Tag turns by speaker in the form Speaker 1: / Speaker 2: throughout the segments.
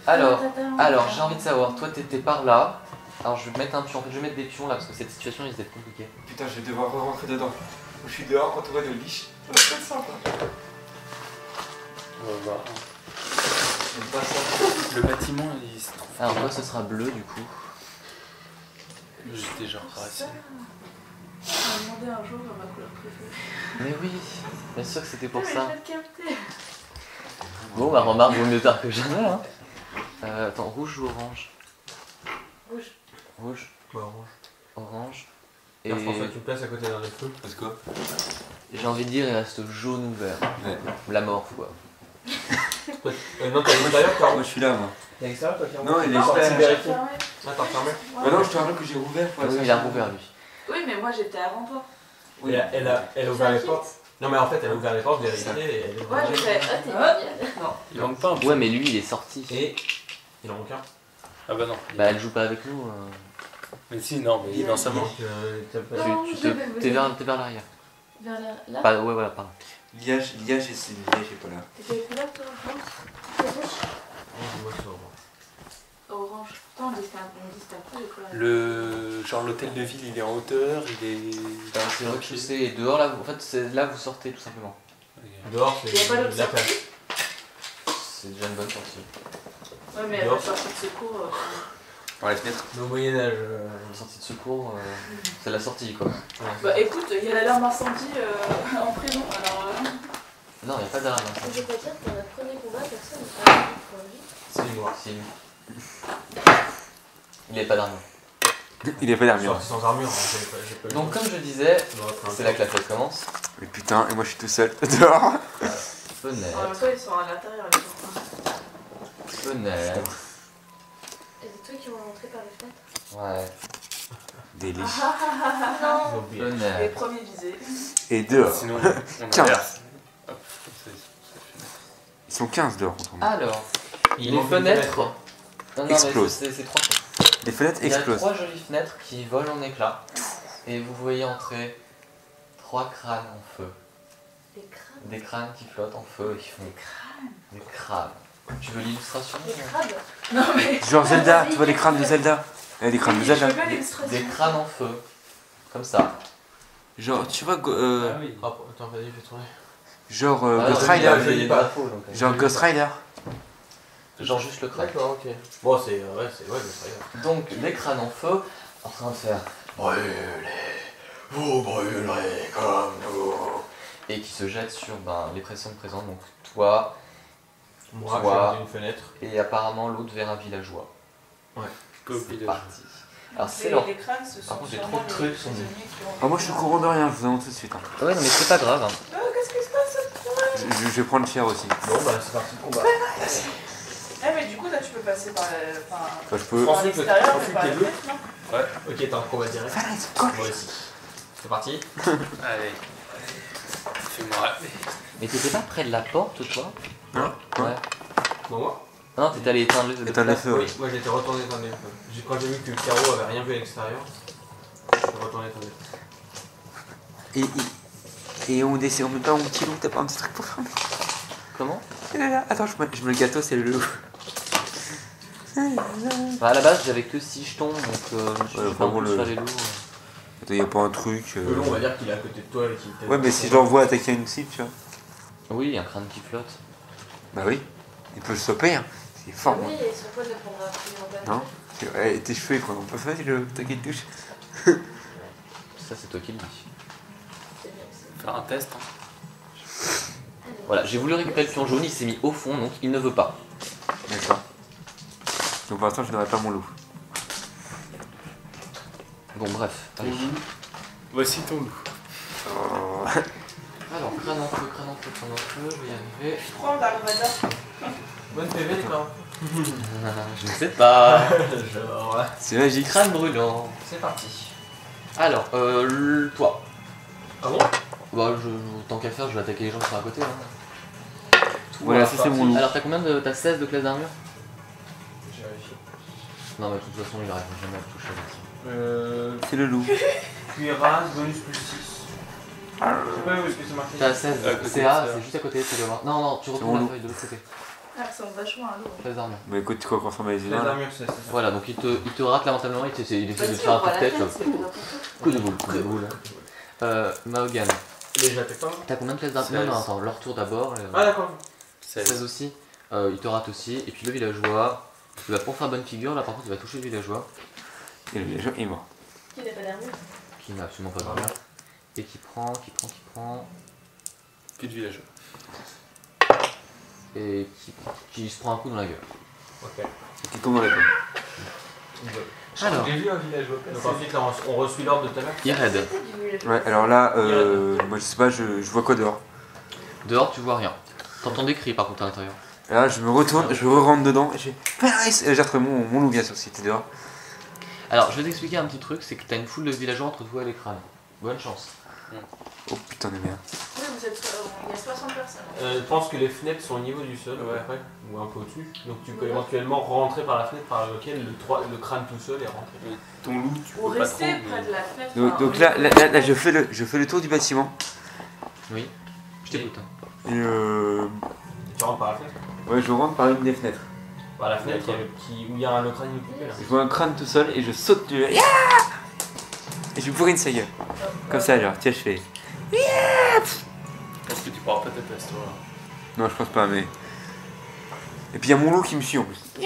Speaker 1: Alors j'ai envie de savoir, toi t'étais par là. Alors je vais mettre un pion, en fait je vais mettre des pions là parce que cette situation risque d'être compliquée.
Speaker 2: Putain, je vais devoir re-rentrer dedans. Je suis dehors entouré de liches. Ça va pas être simple.
Speaker 3: On va voir.
Speaker 2: J'aime pas ça.
Speaker 3: Le bâtiment, il se trouve.
Speaker 1: Alors moi ce sera bleu du coup.
Speaker 3: J'étais genre racine.
Speaker 4: On m'a demandé un jour ma couleur préférée.
Speaker 1: Mais oui, bien sûr que c'était pour
Speaker 4: Mais
Speaker 1: ça.
Speaker 4: je vais te capter.
Speaker 1: Bon bah remarque, vaut mieux tard que jamais hein. Attends, rouge ou orange?
Speaker 4: Rouge.
Speaker 1: Rouge,
Speaker 5: Ouais, orange.
Speaker 1: orange.
Speaker 5: Et François, tu places à côté d'un des feux.
Speaker 2: Parce quoi?
Speaker 1: J'ai envie de dire il reste jaune ou vert.
Speaker 2: Ouais.
Speaker 1: La mort quoi.
Speaker 5: Non, t'es à l'extérieur, Caro.
Speaker 2: Moi je suis là, moi.
Speaker 5: T'es à l'extérieur, toi, Caro?
Speaker 2: Non, il est
Speaker 4: Non,
Speaker 2: juste
Speaker 4: parce
Speaker 2: là.
Speaker 4: que j'ai fermé.
Speaker 5: Ah, t'as refermé.
Speaker 2: Bah non, je te rappelle que j'ai rouvert pour
Speaker 1: Oui, il a rouvert lui.
Speaker 4: Oui, mais moi j'étais avant toi.
Speaker 2: Oui.
Speaker 5: Elle a ouvert les portes. Non, mais en fait, elle a ouvert les portes, vérifié, et elle est
Speaker 4: Ouais, je fais. Ah, t'es mignonne. Non.
Speaker 3: Il manque pas un peu.
Speaker 1: Ouais mais lui il est sorti.
Speaker 5: Et. Il en manque un.
Speaker 3: Ah bah non.
Speaker 1: Bah elle joue pas avec nous.
Speaker 3: Mais si, non, mais il est dans sa main.
Speaker 5: Donc, t'as pas.
Speaker 4: Non,
Speaker 1: T'es vers l'arrière.
Speaker 4: Vers là.
Speaker 1: Pas, ouais voilà, pardon.
Speaker 2: Liage, c'est liage, j'ai pas là.
Speaker 4: T'es quelle couleur toi?
Speaker 5: Moi, c'est orange.
Speaker 4: Orange. Pourtant on distingue pas les couleurs.
Speaker 3: Le genre l'hôtel de ville, il est en hauteur, il est.
Speaker 1: Alors c'est rez-de-chaussée et dehors là, en fait c'est là vous sortez tout simplement.
Speaker 5: Dehors, c'est
Speaker 4: Il y a pas d'autre
Speaker 5: la
Speaker 4: sortie?
Speaker 5: place.
Speaker 1: C'est déjà une bonne sortie.
Speaker 4: Ouais, mais elle va sortir de secours.
Speaker 2: Par les fenêtres.
Speaker 5: Mais au Moyen-Âge.
Speaker 1: Une sortie de secours, c'est la sortie quoi.
Speaker 4: Bah écoute, il y a l'alarme incendie en prison alors.
Speaker 1: Non, il n'y a pas d'alarme.
Speaker 6: Je veux pas dire que dans notre premier combat, personne n'a pas pour lui.
Speaker 5: C'est noir.
Speaker 1: Si. Il n'est pas d'armure.
Speaker 2: Il est pas d'armure.
Speaker 5: Sorti sans armure, hein, j'ai pas eu.
Speaker 1: Donc comme je disais,
Speaker 5: On aurait pris un
Speaker 1: c'est là que la fête commence.
Speaker 2: Mais putain, et moi je suis tout seul dehors.
Speaker 4: En même
Speaker 1: Fenêtre,
Speaker 4: temps, ils sont à l'intérieur les gens.
Speaker 1: fenêtre.
Speaker 6: Et c'est toi qui m'ont rentré par les fenêtres.
Speaker 1: Ouais.
Speaker 2: Des liches.
Speaker 4: Non.
Speaker 5: J'ai oublié.
Speaker 4: Les
Speaker 1: Fenêtre.
Speaker 4: premiers visés.
Speaker 2: Et dehors.
Speaker 3: Sinon, on
Speaker 2: 15.
Speaker 3: inverse. Hop,
Speaker 2: Ils sont 15 dehors contre moi.
Speaker 1: Alors,
Speaker 5: Il
Speaker 1: les
Speaker 5: manque
Speaker 1: fenêtres.
Speaker 5: une
Speaker 1: Non, non, mais
Speaker 2: Explose.
Speaker 1: c'est trois fenêtres.
Speaker 2: Les fenêtres
Speaker 1: Il y a
Speaker 2: explosent.
Speaker 1: 3 jolies fenêtres qui volent en éclats. Et vous voyez entrer 3 crânes en feu.
Speaker 6: Des crabes.
Speaker 1: Des crânes qui flottent en feu et qui font des crabes. Tu veux l'illustration?
Speaker 6: Des crabes.
Speaker 4: Non mais.
Speaker 2: Genre Zelda, tu vois les crânes de Zelda? Les crânes de
Speaker 4: Je
Speaker 2: Zelda.
Speaker 4: veux pas
Speaker 1: Des
Speaker 4: l'illustration.
Speaker 1: crânes en feu. Comme ça.
Speaker 2: Genre, tu vois,
Speaker 3: Ah oui.
Speaker 5: Ah, attends, vas-y, fais tourner.
Speaker 2: genre
Speaker 1: Ah,
Speaker 2: Ghost
Speaker 1: j'ai
Speaker 2: Rider.
Speaker 1: pas- j'ai pas d'infos, donc,
Speaker 2: Genre Ghost Rider.
Speaker 1: Genre juste le crâne.
Speaker 5: D'accord, ok. Bon, c'est. Ouais, c'est. Ouais, c'est vrai.
Speaker 1: Donc des crânes en feu en train de faire brûlez, vous brûlerez comme nous. Et qui se jettent sur les personnes présentes, donc toi
Speaker 5: Moi,
Speaker 1: Toi.
Speaker 5: j'ai une fenêtre.
Speaker 1: et apparemment l'autre vers un villageois. C'est
Speaker 3: Village.
Speaker 1: parti. Alors c'est leur.
Speaker 4: Les crânes, ce
Speaker 1: Par
Speaker 4: sont
Speaker 1: contre, j'ai
Speaker 4: sûrement
Speaker 1: trop de trucs,
Speaker 4: les
Speaker 1: sont-
Speaker 4: prisonniers qui ont.
Speaker 2: Ah, moi je suis au courant de rien, je vous annonce tout de suite. Hein.
Speaker 1: Ouais non mais c'est pas grave. Hein.
Speaker 4: Qu'est-ce qui se passe?
Speaker 2: Je vais prendre le fier aussi.
Speaker 5: Bon, bah, c'est parti le combat.
Speaker 4: Eh mais du coup là tu peux passer par
Speaker 2: Enfin, je peux.
Speaker 4: par l'extérieur
Speaker 5: Ensuite,
Speaker 4: mais par
Speaker 5: t'es
Speaker 4: la
Speaker 5: bleu.
Speaker 4: fenêtre, non?
Speaker 5: Ouais, ok, t'as un combat direct. Moi aussi. C'est parti.
Speaker 3: Allez. Fais-moi rêver.
Speaker 1: Mais t'étais pas près de la porte toi?
Speaker 2: Hein
Speaker 1: Ouais.
Speaker 5: Bon, moi.
Speaker 1: Non t'étais allé éteindre le
Speaker 2: Éteindre les feux,
Speaker 5: Oui,
Speaker 2: ouais.
Speaker 5: moi j'étais retourné dans les feux. Quand j'ai vu que Caro avait rien vu à l'extérieur, je suis retourné dans les feux.
Speaker 2: Et on décide en même temps, mon petit loup, t'as pas un petit truc pour fermer?
Speaker 1: Comment?
Speaker 2: Attends, je mets le gâteau, c'est le loup.
Speaker 1: Bah à la base j'avais que 6 jetons donc je me suis
Speaker 2: Ouais,
Speaker 1: dit
Speaker 2: enfin,
Speaker 1: en
Speaker 2: bon,
Speaker 1: plus
Speaker 2: le-
Speaker 1: faire les lourds.
Speaker 2: Attends, y'a pas un truc.
Speaker 5: Le long, on va dire qu'il est à côté de toi et qu'il
Speaker 2: Ouais, mais si je l'envoie attaquer une cible, tu vois.
Speaker 1: Oui, un crâne qui flotte.
Speaker 2: Bah oui, il peut le stopper, hein. C'est fort, moi.
Speaker 6: Oui, et son poil ne prendra plus en bas.
Speaker 2: Non? Tes cheveux, ils prendront pas facile le taquet de touche.
Speaker 1: Ça c'est toi qui le dis.
Speaker 6: C'est bien aussi.
Speaker 3: Faire un test. Hein.
Speaker 1: Voilà, j'ai voulu récupérer le pion jaune, il s'est mis au fond donc il ne veut pas.
Speaker 2: D'accord. Donc pour l'instant, je n'aurai pas mon loup.
Speaker 1: Bon bref, allez.
Speaker 3: Voici ton loup.
Speaker 2: Oh.
Speaker 1: Alors, crâne en feu, crâne en feu, crâne en feu, je vais y arriver.
Speaker 4: Je crois Dark Vador.
Speaker 5: Bonne PV, les gars.
Speaker 1: Je ne sais pas.
Speaker 5: Genre, ouais.
Speaker 2: C'est magique.
Speaker 1: Crâne brûlant.
Speaker 5: C'est parti.
Speaker 1: Alors, toi.
Speaker 5: Ah bon?
Speaker 1: Bah, tant qu'à faire, je vais attaquer les gens qui sont à côté. Hein.
Speaker 2: Voilà, ça c'est mon loup.
Speaker 1: Alors, t'as combien de. T'as 16 de classe d'armure?
Speaker 5: J'ai vérifié.
Speaker 1: Non, mais de toute façon, il arrive jamais à le toucher avec ça.
Speaker 2: C'est le loup.
Speaker 5: Cuirasse, bonus plus 6. Je sais pas où est-ce que c'est marqué.
Speaker 1: T'as 16,
Speaker 3: À côté,
Speaker 1: CA,
Speaker 3: c'est
Speaker 1: c'est juste à côté, tu dois voir. Non, non, tu
Speaker 2: C'est
Speaker 1: retournes
Speaker 2: mon
Speaker 1: la
Speaker 2: loup.
Speaker 1: feuille de l'autre côté.
Speaker 4: Ah, ça ressemble vachement à l'eau.
Speaker 1: 13 armures.
Speaker 2: Bah écoute, tu crois qu'on ressemble à les
Speaker 5: Les
Speaker 2: humains là?
Speaker 5: armures, c'est ça.
Speaker 1: Voilà, donc il te rate lamentablement, il essaie de te faire un coup de tête. Coup de boule. Mahogan,
Speaker 5: Les j'attaque pas.
Speaker 1: t'as combien de pièces d'armure? Non, attends, leur tour d'abord.
Speaker 5: Ah d'accord.
Speaker 1: 16 aussi. Il te rate aussi. Et puis le villageois, il va pour faire bonne figure, là par contre il va toucher le villageois.
Speaker 2: Et le villageois est mort.
Speaker 6: Qui n'a pas d'armure?
Speaker 1: Qui n'a absolument pas d'armure. Et qui prend.
Speaker 3: Plus de villageois.
Speaker 1: Et qui se prend un coup dans la gueule.
Speaker 5: Ok.
Speaker 2: Et qui tombe dans les pommes.
Speaker 1: Alors,
Speaker 5: J'ai vu un villageois. Donc ensuite là on reçut l'ordre de tout à l'heure.
Speaker 1: Irède.
Speaker 2: Ouais, alors là, moi je sais pas, je vois quoi dehors?
Speaker 1: Dehors tu vois rien. T'entends des cris par contre à l'intérieur.
Speaker 2: Et là, je me retourne, je re-rentre dedans, et j'ai retrouvé mon loup bien sûr, c'était dehors.
Speaker 1: Alors je vais t'expliquer un petit truc, c'est que t'as une foule de villageois entre toi et les crânes. Bonne chance.
Speaker 2: Oh putain de merde.
Speaker 4: Oui, vous êtes. Il y a 60 personnes.
Speaker 5: Je pense que les fenêtres sont au niveau du sol,
Speaker 3: Ouais.
Speaker 5: à peu près, ou un peu au-dessus. Donc tu peux éventuellement rentrer par la fenêtre par laquelle le crâne tout seul est rentré.
Speaker 3: Ton loup, tu
Speaker 4: Ou
Speaker 3: peux pas trop.
Speaker 4: rester près
Speaker 3: mais-
Speaker 4: de la fenêtre.
Speaker 2: Donc
Speaker 4: enfin,
Speaker 2: là, je fais le tour du bâtiment.
Speaker 1: Oui. Je t'écoute.
Speaker 2: Et
Speaker 5: Tu rentres par la fenêtre.
Speaker 2: ouais, je rentre par une des fenêtres.
Speaker 5: Par la fenêtre où il y a le crâne inoccupé là.
Speaker 2: Je vois un crâne tout seul et je saute du. Et je bourrine sa gueule. Comme ça, genre, tiens, je fais.
Speaker 3: Est-ce que tu pourras pas ta place, toi?
Speaker 2: Non, je pense pas, mais. Et puis il y a mon loup qui me suit en plus.
Speaker 3: Je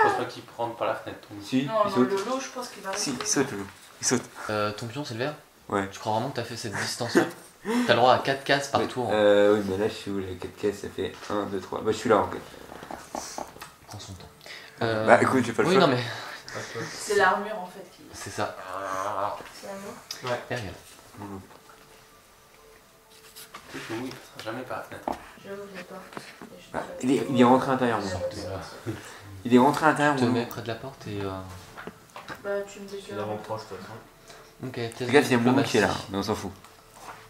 Speaker 3: pense pas qu'il rentre par la fenêtre, ton loup.
Speaker 2: Si,
Speaker 4: Non,
Speaker 2: il
Speaker 4: non,
Speaker 2: saute.
Speaker 4: le lot, je pense qu'il va
Speaker 2: Si,
Speaker 4: rester.
Speaker 2: il saute le loup. Il saute.
Speaker 1: Ton pion c'est le vert?
Speaker 2: Ouais.
Speaker 1: Je crois vraiment que t'as fait cette distance-là. T'as le droit à 4 cases par tour.
Speaker 2: Oui, mais là, je suis où les 4 caisses? Ça fait 1, 2, 3. Bah, je suis là en fait.
Speaker 1: Prends son temps.
Speaker 2: Bah, écoute, j'ai pas le
Speaker 1: Oui,
Speaker 2: choix.
Speaker 1: non mais.
Speaker 4: C'est l'armure en fait qui.
Speaker 1: C'est ça.
Speaker 6: C'est un mot.
Speaker 1: Ariel.
Speaker 3: Ton loup, il passera jamais par la fenêtre.
Speaker 6: Je l'ai pas.
Speaker 2: Bah, il est rentré à l'intérieur, moi. Il est rentré à l'intérieur,
Speaker 1: Tu te
Speaker 2: mon
Speaker 1: mets
Speaker 2: loup.
Speaker 1: près de la porte et.
Speaker 4: Bah, tu me dis
Speaker 5: C'est vraiment proche de toute façon.
Speaker 1: Ok, pièce
Speaker 2: Regarde, il y a
Speaker 1: de
Speaker 2: mon loup qui est là,
Speaker 1: diplomatie.
Speaker 2: mais on s'en fout.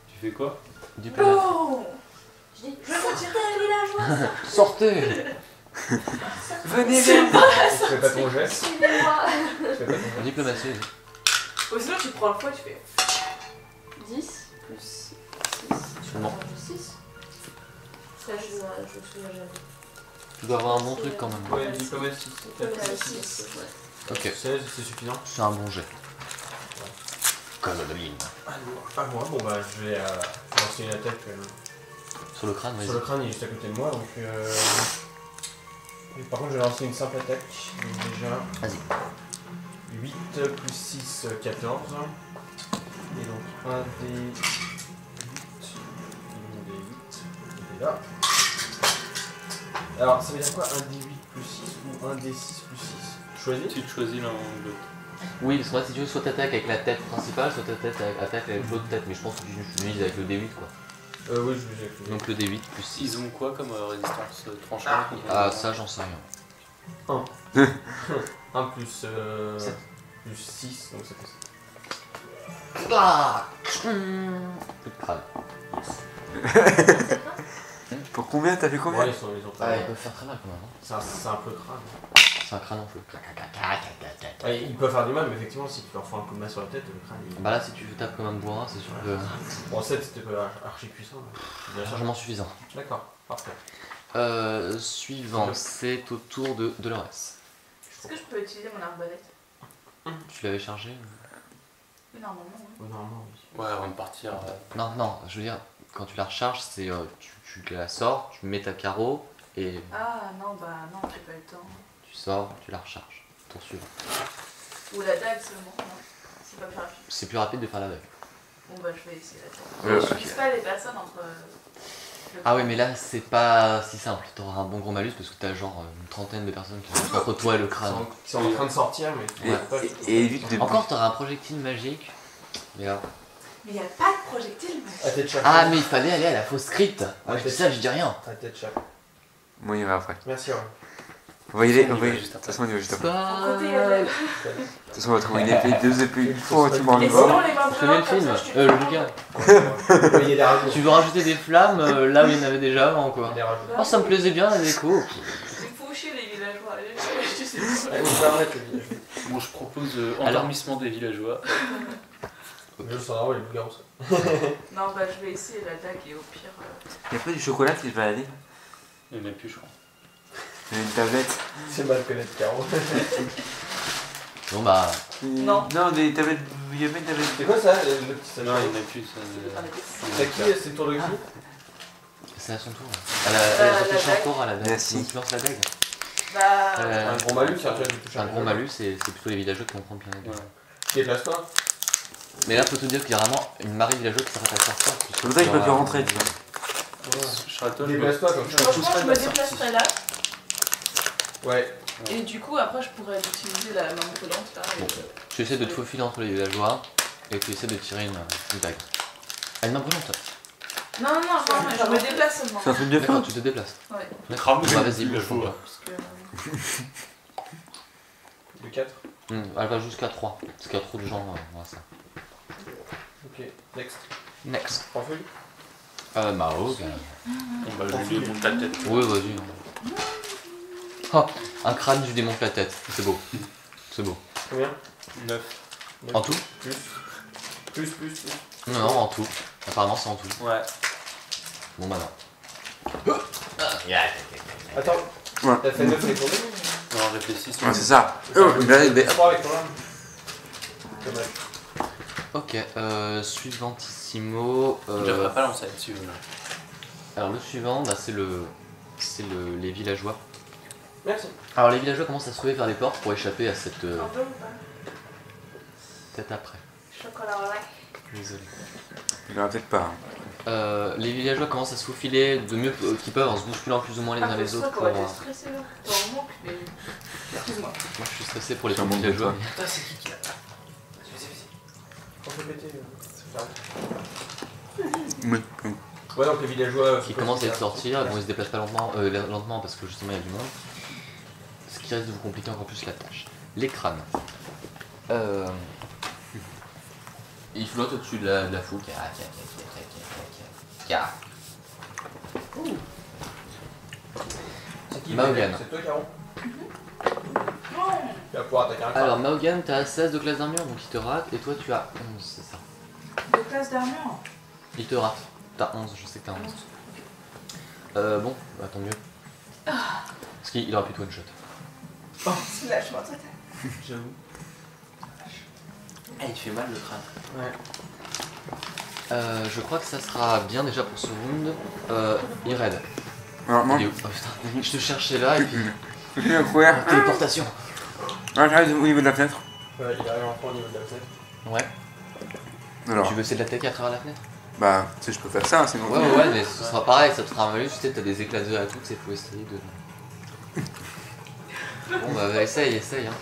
Speaker 3: Tu fais quoi?
Speaker 1: Diplomatie.
Speaker 4: Non.
Speaker 6: Je dis, je veux tirer les villageois.
Speaker 1: Sortez.
Speaker 2: Venez vers moi.
Speaker 5: Tu fais pas ton geste.
Speaker 6: Suivez-moi.
Speaker 5: Tu fais pas ton geste.
Speaker 1: Diplomatie. vas-y.
Speaker 4: Ou sinon, tu prends le foie, tu fais.
Speaker 6: 10 plus 6.
Speaker 1: Non.
Speaker 6: 6. Ça, je me souviens jamais.
Speaker 1: Tu dois avoir un bon truc quand même.
Speaker 5: Ouais, diplomatie.
Speaker 6: 6, ouais.
Speaker 1: Ok,
Speaker 5: 16, c'est suffisant.
Speaker 1: c'est un bon jet. Comme Adeline.
Speaker 5: Ah moi, bon bah je vais lancer une attaque
Speaker 1: Sur le crâne,
Speaker 5: sur
Speaker 1: vas-y.
Speaker 5: le crâne, il est juste à côté de moi, donc et par contre je vais lancer une simple attaque, donc déjà
Speaker 1: Vas-y.
Speaker 5: 8 plus 6, 14, et donc un des 8, il est là. Alors ça veut dire quoi, un des 8 plus 6 ou un des 6 plus 6? Choisis.
Speaker 3: Tu te choisis l'un ou l'autre.
Speaker 1: Oui, parce que moi, si tu veux, soit t'attaques avec la tête principale, soit t'attaques avec l'autre tête. Mais je pense que tu mises avec le D8 quoi.
Speaker 5: Oui, je vais avec le
Speaker 1: Donc le D8 plus 6.
Speaker 3: Ils ont quoi comme résistance tranchante?
Speaker 1: Ah, ça, j'en sais rien.
Speaker 5: 1 plus,
Speaker 1: Sept.
Speaker 5: plus 6, donc ça fait ça.
Speaker 1: Ah Coup de crâne.
Speaker 2: Pour combien? T'as fait combien?
Speaker 5: Ouais, ils ont
Speaker 1: Ah, ils peuvent faire très mal quand même. Hein.
Speaker 5: c'est un peu crâne.
Speaker 1: C'est un crâne en feu.
Speaker 5: Ouais, ils peuvent faire du mal, mais effectivement, si tu leur fais un coup de main sur la tête, le crâne il...
Speaker 1: Bah là, si tu tapes comme un bourrin, c'est sûr que
Speaker 5: Bon, 7 c'était pas archi puissant, mais
Speaker 1: c'est
Speaker 5: bien sûr.
Speaker 1: largement suffisant.
Speaker 5: D'accord, parfait.
Speaker 1: Suivant, c'est au tour de Dolores.
Speaker 4: Est-ce que je peux utiliser mon arbalète?
Speaker 1: Tu l'avais chargé
Speaker 4: Oui, normalement, oui.
Speaker 5: Oui, normalement, oui.
Speaker 3: Ouais, avant de partir.
Speaker 1: Non, non, je veux dire, quand tu la recharges, c'est tu la sors, tu mets ta carreau et
Speaker 4: Ah non, bah non, j'ai pas eu le temps.
Speaker 1: tu sors, tu la recharges. Tour suivant.
Speaker 4: Ou la dague seulement, non. C'est pas plus rapide.
Speaker 1: C'est plus rapide de faire la vague.
Speaker 4: Bon bah je vais essayer la dague. Je vise pas les personnes entre.
Speaker 1: Ah oui, mais là, c'est pas si simple. T'auras un bon gros malus parce que t'as genre une trentaine de personnes qui sont entre toi et le crâne.
Speaker 5: Ils sont en train de sortir, mais tu
Speaker 2: Et,
Speaker 5: vois pas.
Speaker 2: et évite de.
Speaker 1: Encore, t'auras un projectile magique. Mais là.
Speaker 4: Mais y a pas de projectile.
Speaker 5: À tête chaque.
Speaker 1: Ah, mais il fallait aller à la fausse script. Moi, je dis ça, je dis rien.
Speaker 5: À tête chaque.
Speaker 2: Moi, il va après.
Speaker 5: Merci, ouais.
Speaker 2: On va y aller,
Speaker 3: On
Speaker 2: on
Speaker 3: y
Speaker 2: va y
Speaker 3: va
Speaker 2: aller. De
Speaker 3: juste
Speaker 2: toute
Speaker 3: après.
Speaker 2: façon, on y va juste après.
Speaker 4: Au côté, il y a de la-
Speaker 2: De toute façon, on va trouver une épée, 2 épées, une fois, tu m'en
Speaker 4: Et
Speaker 2: vas.
Speaker 4: sinon, les mains
Speaker 1: Je connais le
Speaker 4: brûlantes, comme
Speaker 1: film,
Speaker 4: ça, je te
Speaker 1: le
Speaker 4: fais
Speaker 1: bouquin.
Speaker 5: Il y a des radios.
Speaker 1: Tu veux rajouter des flammes là où il y en avait déjà avant, quoi.
Speaker 5: Il y a des radios.
Speaker 1: Oh, ça me plaisait bien la déco.
Speaker 4: Il faut chier les villageois. Allez, je sais pas.
Speaker 5: Allez, on peut arrêter le village.
Speaker 3: Bon, je propose
Speaker 1: Alors.
Speaker 3: endormissement des villageois.
Speaker 5: Je sens vraiment les loups-garous.
Speaker 4: Non, bah je vais essayer la dague et au pire.
Speaker 2: Il y a pas du chocolat qui se baladait?
Speaker 3: Il n'y en a plus, je crois.
Speaker 2: J'ai une tablette.
Speaker 5: C'est mal connaître Caro.
Speaker 1: Bon bah,
Speaker 4: Non.
Speaker 2: Non, des tablettes. Il y avait une tablette.
Speaker 5: C'est quoi ça, le petit sachet?
Speaker 3: Non, il n'y en a plus. Ça,
Speaker 5: C'est qui? C'est le tour de qui?
Speaker 1: c'est à son tour. Elle réfléchit
Speaker 4: la
Speaker 1: encore à la dague.
Speaker 2: Merci.
Speaker 1: Donc tu lances la dague.
Speaker 4: Bah.
Speaker 5: Un gros malus, ça tu touches
Speaker 1: Un gros malus, c'est plutôt les villageois qui vont prendre plein de dégâts.
Speaker 3: Ouais.
Speaker 5: Qui est de la toi?
Speaker 1: Mais là, faut te dire qu'il y a vraiment une marée villageoise qui s'arrête à faire ça.
Speaker 2: C'est pour ça qu'il peut plus rentrer, tu vois.
Speaker 3: Je serai à toi, je
Speaker 5: Déplace-toi comme ça.
Speaker 4: Franchement, je me déplacerai là.
Speaker 5: Ouais.
Speaker 4: Et du coup, après, je pourrais utiliser la main brûlante là.
Speaker 1: Bon. Tu essaies de te faufiler entre les villageois et tu essaies de tirer une dague. Ah, une main brûlante.
Speaker 4: Non, non, non, je me déplace seulement.
Speaker 2: C'est un truc de
Speaker 1: D'accord,
Speaker 2: fou.
Speaker 1: tu te déplaces.
Speaker 4: Ouais.
Speaker 1: D'accord. Bah vas-y, bouge-toi.
Speaker 4: Parce que.
Speaker 5: De 4.
Speaker 1: Elle va jusqu'à 3. Parce qu'il y a trop de gens dans ça.
Speaker 5: Ok, next.
Speaker 1: Next.
Speaker 5: Prends feuille.
Speaker 1: Mao.
Speaker 3: Bon, bah, je lui démonte ta tête.
Speaker 1: Oui, vas-y. Oh, un crâne, je démonte la tête. C'est beau. C'est beau.
Speaker 5: Combien?
Speaker 3: 9.
Speaker 1: En tout?
Speaker 5: Plus.
Speaker 1: Non, non, en tout. Apparemment, c'est en tout.
Speaker 3: Ouais.
Speaker 1: Bon, bah non.
Speaker 5: Attends.
Speaker 2: Ouais.
Speaker 5: T'as fait 9 les tournées?
Speaker 3: Non, réfléchis sur
Speaker 2: Ouais, c'est ça. Oh,
Speaker 5: Tu prends avec ton arme. Dommage.
Speaker 1: Ok, suivantissimo.
Speaker 3: Je devrais pas lancer là-dessus.
Speaker 1: Alors, le suivant, bah, les villageois.
Speaker 5: Merci.
Speaker 1: Alors, les villageois commencent à se trouver vers les portes pour échapper à cette.
Speaker 6: Un peu ou pas?
Speaker 1: Peut-être après.
Speaker 6: Chocolat au lait.
Speaker 1: Désolé.
Speaker 2: Il y en aura peut-être pas.
Speaker 1: Les villageois commencent à se faufiler de mieux qu'ils peuvent en se bousculant plus ou moins les uns les autres.
Speaker 4: C'est
Speaker 1: Pour,
Speaker 4: ça qu'on va être stressé là. T'es en manque, mais. Excuse-moi.
Speaker 1: Moi je suis stressé pour les
Speaker 2: C'est un
Speaker 1: pauvres
Speaker 2: monde de
Speaker 1: villageois.
Speaker 2: toi.
Speaker 5: Putain, c'est qui l'a? Prends feu pété.
Speaker 2: Oui.
Speaker 5: Ouais, donc les villageois.
Speaker 1: Qui commencent à être sortir, bon ils se déplacent pas lentement parce que justement il y a du monde. Ce qui risque de vous compliquer encore plus la tâche. Les crânes. Ils flottent au-dessus de la foule.
Speaker 5: C'est qui?
Speaker 1: Mahogan.
Speaker 5: C'est toi, Caro? Tu vas pouvoir attaquer un crâne.
Speaker 1: Alors Mahogan, t'as 16 de classe d'armure donc il te rate et toi tu as 11, c'est ça.
Speaker 4: De classe d'armure.
Speaker 1: Il te rate. T'as 11, je sais que t'as 11. Bon, bah tant mieux. Parce qu'il aurait pu te one shot.
Speaker 4: Soulagement total.
Speaker 5: J'avoue.
Speaker 3: Ah, il te fait mal le crâne.
Speaker 5: Ouais.
Speaker 1: Je crois que ça sera bien déjà pour ce round. Ired.
Speaker 2: Alors, moi,
Speaker 1: Il est où Oh putain, je te cherchais là et puis.
Speaker 2: je vais courir.
Speaker 1: Téléportation.
Speaker 2: Ah, j'arrive au niveau de la fenêtre.
Speaker 5: Ouais, il arrive enfin au niveau de la fenêtre.
Speaker 1: Ouais.
Speaker 2: Alors,
Speaker 1: Tu veux essayer de l'attaquer à travers la fenêtre?
Speaker 2: bah, tu sais, je peux faire ça, sinon.
Speaker 1: Ouais, mais ce sera pareil, ça te fera un malus, tu sais, t'as des éclats de verre et tout, c'est faut essayer de. Bon bah essaye, hein.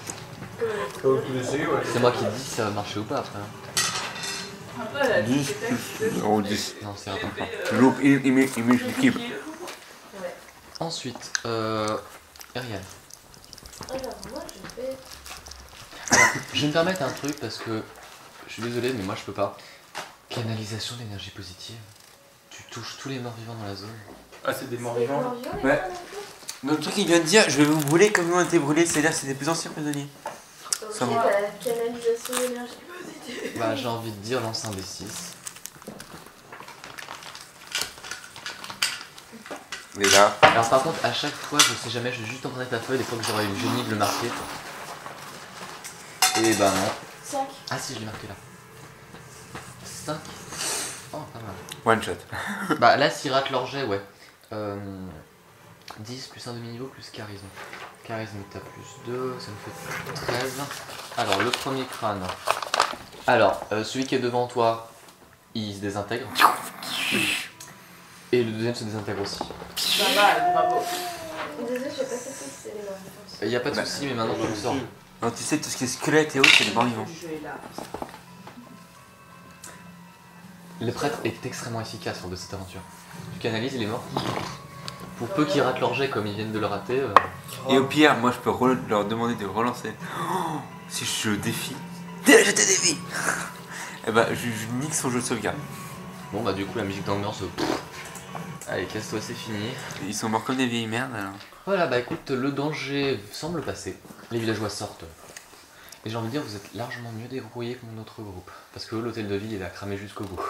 Speaker 5: Faut tout essayer, ouais.
Speaker 1: C'est moi qui te dis si ça va marcher ou pas après. Hein.
Speaker 4: Après, elle a
Speaker 2: 10
Speaker 4: dit
Speaker 2: plus 0,10.
Speaker 1: Non, c'est important.
Speaker 2: Loupe, il met l'équipe.
Speaker 6: Ouais.
Speaker 1: Ensuite, Ariane.
Speaker 6: Alors, moi, je vais.
Speaker 1: Je vais me permettre un truc parce que je suis désolé, mais moi je peux pas. Canalisation d'énergie positive. Tu touches tous les morts vivants dans la zone.
Speaker 3: Ah, c'est des morts
Speaker 6: C'est
Speaker 3: vivants.
Speaker 6: morts vivants, les
Speaker 2: Ouais.
Speaker 6: gars, non
Speaker 2: Donc, le truc qu'il vient de dire, je vais vous brûler comme nous on a été brûlés, c'est-à-dire que c'est des plus anciens prisonniers. Ça
Speaker 6: Ok,
Speaker 2: va.
Speaker 6: bah, canalisation d'énergie positive.
Speaker 1: Bah j'ai envie de dire lance un des 6.
Speaker 2: Et là,
Speaker 1: Alors par contre à chaque fois je sais jamais, je vais juste emprunter ta feuille des fois que j'aurai eu le génie de le marquer. Et bah non.
Speaker 6: 5.
Speaker 1: Ah si je l'ai marqué là. 5. Oh pas mal.
Speaker 2: one shot.
Speaker 1: Bah là s'ils ratent leur jet ouais. 10 plus un demi-niveau plus charisme. Charisme t'as plus 2, ça nous fait 13. Alors le premier crâne. Alors celui qui est devant toi, il se désintègre. Et le deuxième se désintègre aussi.
Speaker 4: Pas mal, bravo.
Speaker 6: Désolé, j'ai pas capté que c'est les morts vivants.
Speaker 1: Il n'y a pas de soucis mais maintenant tu le sors.
Speaker 2: Alors, tu sais, tout ce qui est squelette et autres, c'est des morts vivants.
Speaker 4: Le jeu est là.
Speaker 1: Le prêtre est extrêmement efficace lors de cette aventure. Tu canalises, il est mort. Pour peu qu'ils ratent leur jet comme ils viennent de le rater.
Speaker 2: Et au pire, moi je peux leur demander de relancer. Oh, si je défie. Je te défie. Et bah, je nique son jeu de sauvegarde.
Speaker 1: Bon bah du coup la musique d'ambiance. Allez casse-toi c'est fini.
Speaker 2: Ils sont morts comme des vieilles merdes alors.
Speaker 1: Voilà bah écoute le danger semble passer. Les villageois sortent. Et j'ai envie de dire vous êtes largement mieux débrouillés que mon autre groupe. Parce que l'hôtel de ville il a cramé jusqu'au bout.